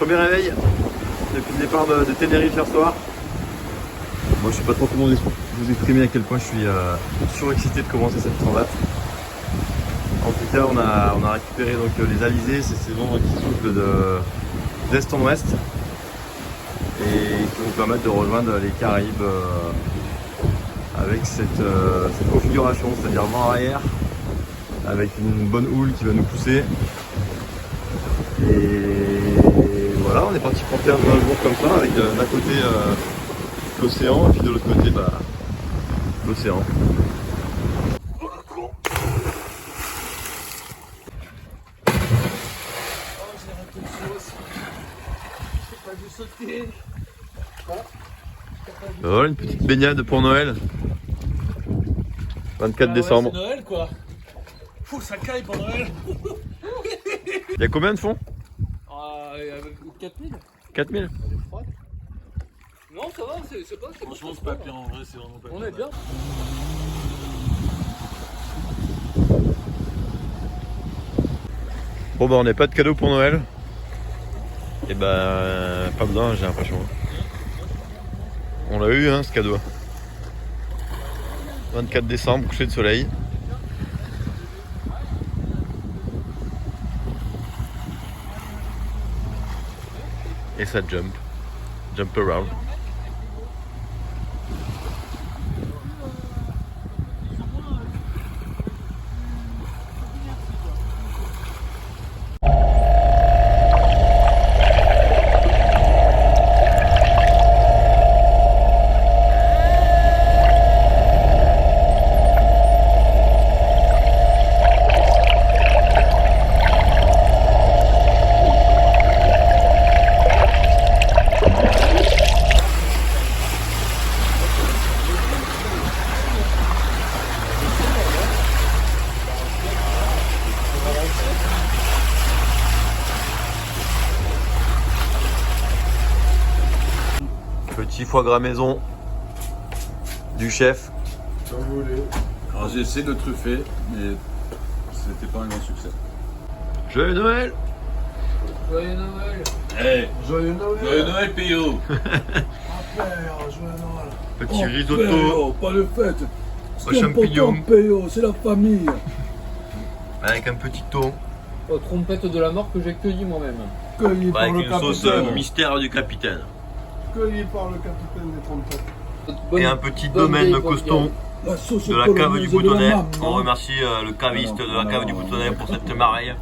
Premier réveil depuis le départ de Tenerife hier soir. Moi je sais pas trop comment vous exprimer à quel point je suis surexcité de commencer cette transat. En tout cas on a récupéré donc les alizés, c'est ces vents qui soufflent d'est en ouest et qui vont nous permettre de rejoindre les Caraïbes avec cette configuration, c'est-à-dire vent arrière avec une bonne houle qui va nous pousser. Et voilà, on est parti pour 15-20 jours comme ça, avec d'un côté l'océan et puis de l'autre côté l'océan. Voilà une petite baignade pour Noël. 24 décembre. C'est Noël quoi. Fou, ça caille pour Noël. Il y a combien de fonds? 4000. 4000. Elle est froide. Non, ça va, c'est pas. Franchement, c'est pas pire en vrai, c'est vraiment pas pire. On est bien. Bon bah on n'a pas de cadeau pour Noël. Et bah pas besoin, j'ai l'impression. On l'a eu hein ce cadeau. 24 décembre, coucher de soleil. Et ça jump around. Petit foie gras maison du chef. Comme vous voulez. Alors j'ai essayé de truffer, mais c'était pas un grand succès. Joyeux Noël. Joyeux Noël. Hey, Joyeux Noël. joyeux Noël, Pio. Père, joyeux Noël. Petit Oh, risotto. Père, pas de fête. Ce Aux qui est champignons. important, Père, c'est la famille. Avec un petit thon. Oh, trompette de la mort que j'ai cueilli moi-même. Cueilli par Avec le une sauce capitaine. mystère du capitaine. Cueilli par le capitaine des trompettes. Et un petit domaine coston La sauce de la cave polonaise du de la Boutonnet. maman. On remercie le caviste de la cave du Boutonnet pour cette marée.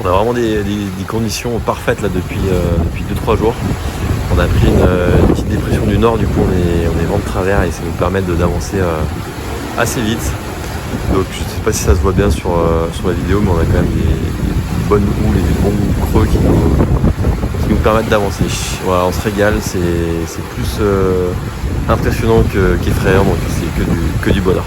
On a vraiment des conditions parfaites là depuis 2-3 jours. On a pris une petite dépression du nord, du coup on est vent de travers et ça nous permet d'avancer assez vite. Donc je ne sais pas si ça se voit bien sur la vidéo, mais on a quand même des bonnes houles et des bons creux qui nous permettent d'avancer. Voilà, on se régale, c'est plus impressionnant qu'effrayant, donc c'est que du bonheur.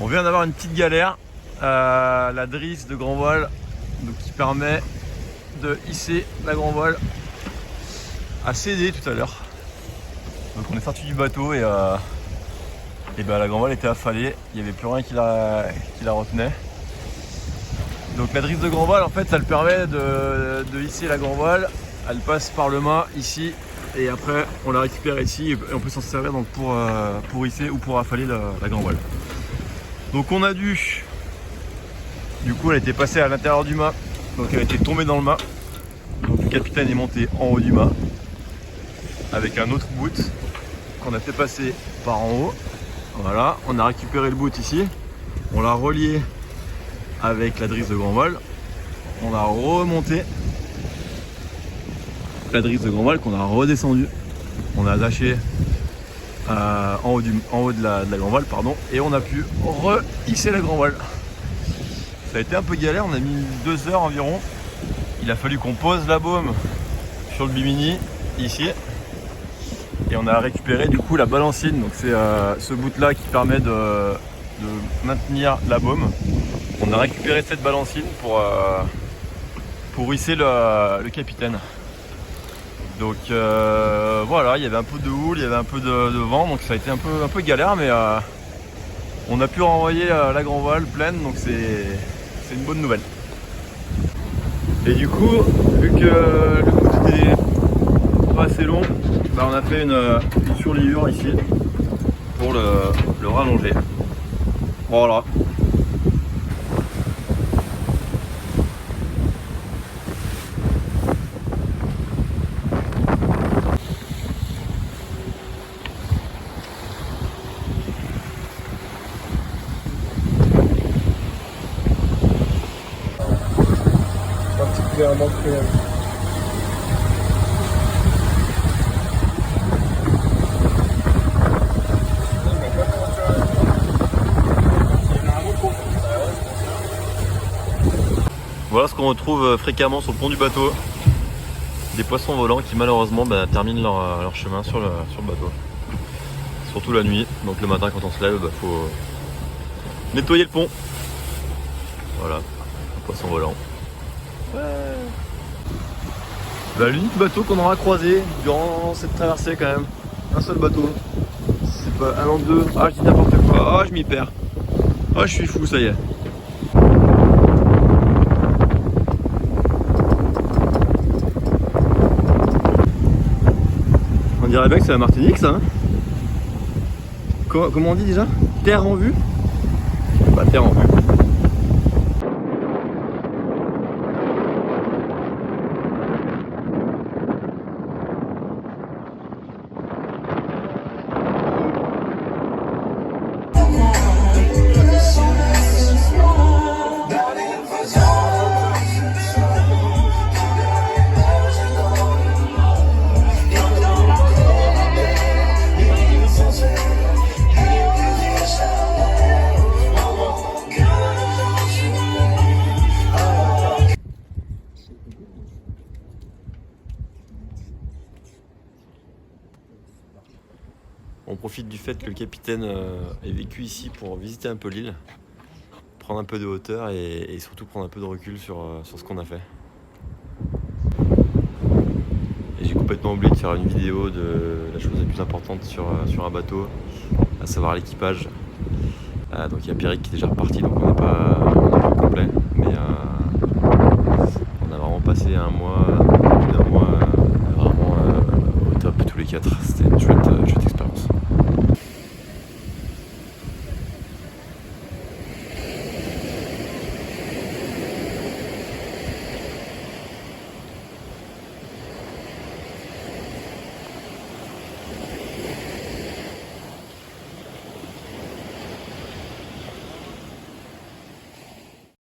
On vient d'avoir une petite galère, la drisse de grand voile donc, qui permet de hisser la grand voile a cédé tout à l'heure. Donc on est sorti du bateau et ben, la grand voile était affalée, il n'y avait plus rien qui la retenait. Donc la drisse de grand voile en fait ça le permet de hisser la grand voile, elle passe par le mât ici et après on la récupère ici et on peut s'en servir donc pour hisser ou pour affaler la grand voile. Donc on a du coup elle était passée à l'intérieur du mât, donc elle était tombée dans le mât. Donc le capitaine est monté en haut du mât avec un autre bout qu'on a fait passer par en haut. Voilà, on a récupéré le bout ici, on l'a relié avec la drisse de grand voile, on a remonté la drisse de grand voile qu'on a redescendu, on a attaché en haut de la grand voile, pardon, et on a pu re-hisser la grand voile. Ça a été un peu galère, on a mis 2 heures environ. Il a fallu qu'on pose la baume sur le bimini ici, et on a récupéré du coup la balancine. Donc c'est ce bout là qui permet de maintenir la baume. On a récupéré cette balancine pour hisser le capitaine. Donc voilà, il y avait un peu de houle, il y avait un peu de vent, donc ça a été un peu galère, mais on a pu renvoyer la grand voile pleine, donc c'est une bonne nouvelle. Et du coup, vu que le bout était pas assez long, bah on a fait une surliure ici pour le rallonger. Voilà. Particulièrement cruel. Voilà ce qu'on retrouve fréquemment sur le pont du bateau. Des poissons volants qui malheureusement terminent leur chemin sur le bateau. Surtout la nuit, donc le matin quand on se lève, faut nettoyer le pont. Voilà, un poisson volant. L'unique bateau qu'on aura croisé durant cette traversée quand même. Un seul bateau. C'est pas un an deux. Ah je dis n'importe quoi. Ah je m'y perds. Ah je suis fou, ça y est. On dirait bien que c'est la Martinique ça, hein. Comment on dit déjà? Terre en vue? Pas terre en vue. On profite du fait que le capitaine ait vécu ici pour visiter un peu l'île, prendre un peu de hauteur et surtout prendre un peu de recul sur ce qu'on a fait. Et j'ai complètement oublié de faire une vidéo de la chose la plus importante sur un bateau, à savoir l'équipage. Donc il y a Pierrick qui est déjà reparti, donc on n'est pas complet, mais on a vraiment passé un mois vraiment au top tous les 4.